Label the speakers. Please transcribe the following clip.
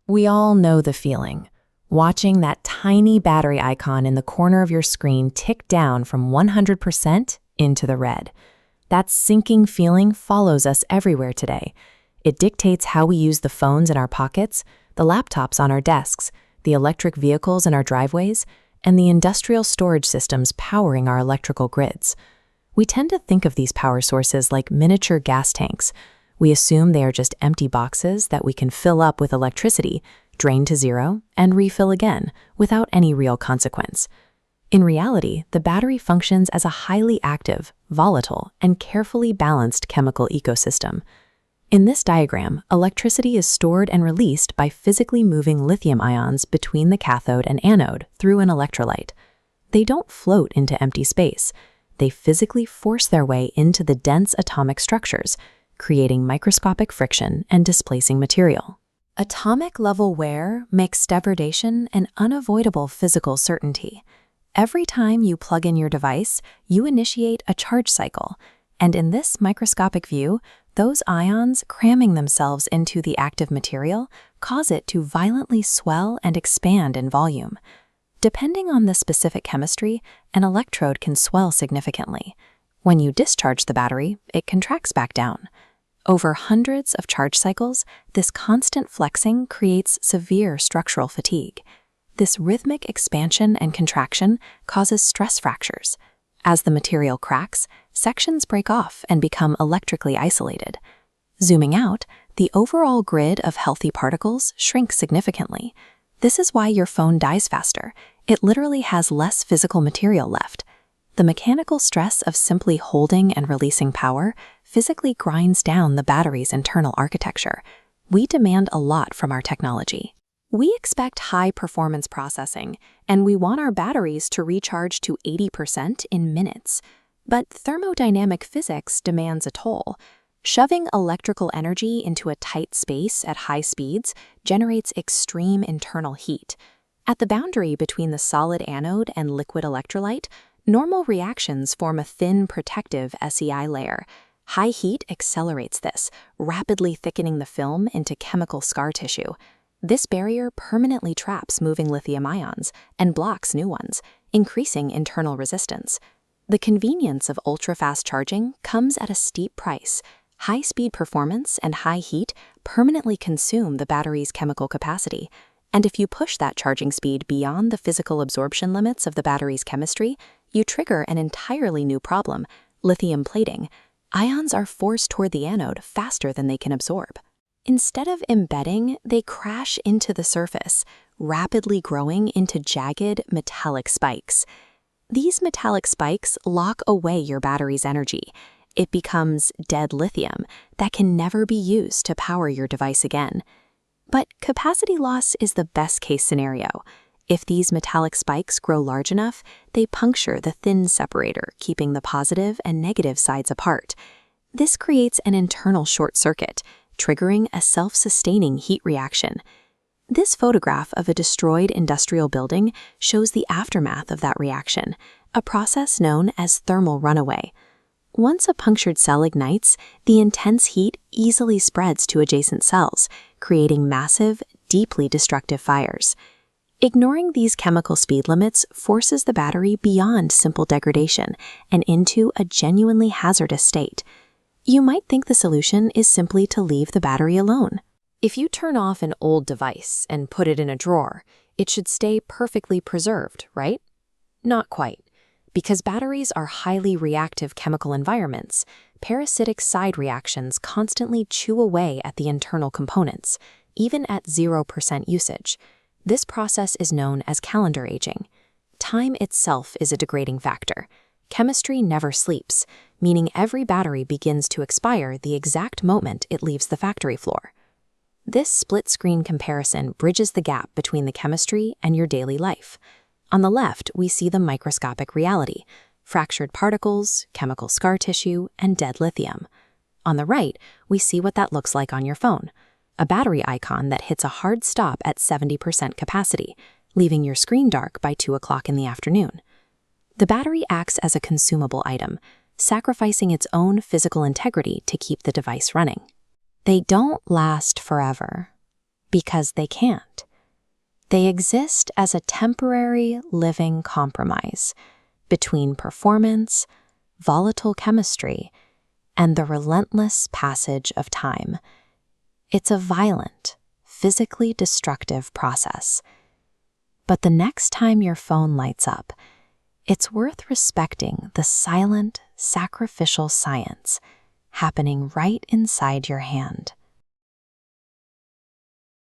Speaker 1: We all know the feeling. Watching that tiny battery icon in the corner of your screen tick down from 100% into the red. That sinking feeling follows us everywhere today. It dictates how we use the phones in our pockets, the laptops on our desks, the electric vehicles in our driveways, and the industrial storage systems powering our electrical grids. We tend to think of these power sources like miniature gas tanks. We assume they are just empty boxes that we can fill up with electricity, drain to zero, and refill again without any real consequence. In reality, the battery functions as a highly active, volatile, and carefully balanced chemical ecosystem. In this diagram, electricity is stored and released by physically moving lithium ions between the cathode and anode through an electrolyte. They don't float into empty space. They physically force their way into the dense atomic structures, creating microscopic friction and displacing material. Atomic-level wear makes degradation an unavoidable physical certainty. Every time you plug in your device, you initiate a charge cycle, and in this microscopic view, those ions cramming themselves into the active material cause it to violently swell and expand in volume. Depending on the specific chemistry, an electrode can swell significantly. When you discharge the battery, it contracts back down. Over hundreds of charge cycles, this constant flexing creates severe structural fatigue. This rhythmic expansion and contraction causes stress fractures. As the material cracks, sections break off and become electrically isolated. Zooming out, the overall grid of healthy particles shrinks significantly. This is why your phone dies faster. It literally has less physical material left. The mechanical stress of simply holding and releasing power physically grinds down the battery's internal architecture. We demand a lot from our technology. We expect high-performance processing, and we want our batteries to recharge to 80% in minutes. But thermodynamic physics demands a toll. Shoving electrical energy into a tight space at high speeds generates extreme internal heat. At the boundary between the solid anode and liquid electrolyte, normal reactions form a thin protective SEI layer. High heat accelerates this, rapidly thickening the film into chemical scar tissue. This barrier permanently traps moving lithium ions and blocks new ones, increasing internal resistance. The convenience of ultra-fast charging comes at a steep price. High-speed performance and high heat permanently consume the battery's chemical capacity. And if you push that charging speed beyond the physical absorption limits of the battery's chemistry, you trigger an entirely new problem: lithium plating. Ions are forced toward the anode faster than they can absorb. Instead of embedding, they crash into the surface, rapidly growing into jagged, metallic spikes. These metallic spikes lock away your battery's energy. It becomes dead lithium that can never be used to power your device again. But capacity loss is the best-case scenario. If these metallic spikes grow large enough, they puncture the thin separator, keeping the positive and negative sides apart. This creates an internal short circuit, triggering a self-sustaining heat reaction. This photograph of a destroyed industrial building shows the aftermath of that reaction, a process known as thermal runaway. Once a punctured cell ignites, the intense heat easily spreads to adjacent cells, creating massive, deeply destructive fires. Ignoring these chemical speed limits forces the battery beyond simple degradation and into a genuinely hazardous state. You might think the solution is simply to leave the battery alone. If you turn off an old device and put it in a drawer, it should stay perfectly preserved, right? Not quite. Because batteries are highly reactive chemical environments, parasitic side reactions constantly chew away at the internal components, even at 0% usage. This process is known as calendar aging. Time itself is a degrading factor. Chemistry never sleeps, meaning every battery begins to expire the exact moment it leaves the factory floor. This split-screen comparison bridges the gap between the chemistry and your daily life. On the left, we see the microscopic reality: fractured particles, chemical scar tissue, and dead lithium. On the right, we see what that looks like on your phone: a battery icon that hits a hard stop at 70% capacity, leaving your screen dark by 2 o'clock in the afternoon. The battery acts as a consumable item, sacrificing its own physical integrity to keep the device running. They don't last forever. Because they can't. They exist as a temporary living compromise between performance, volatile chemistry, and the relentless passage of time. It's a violent, physically destructive process. But the next time your phone lights up, it's worth respecting the silent, sacrificial science happening right inside your hand.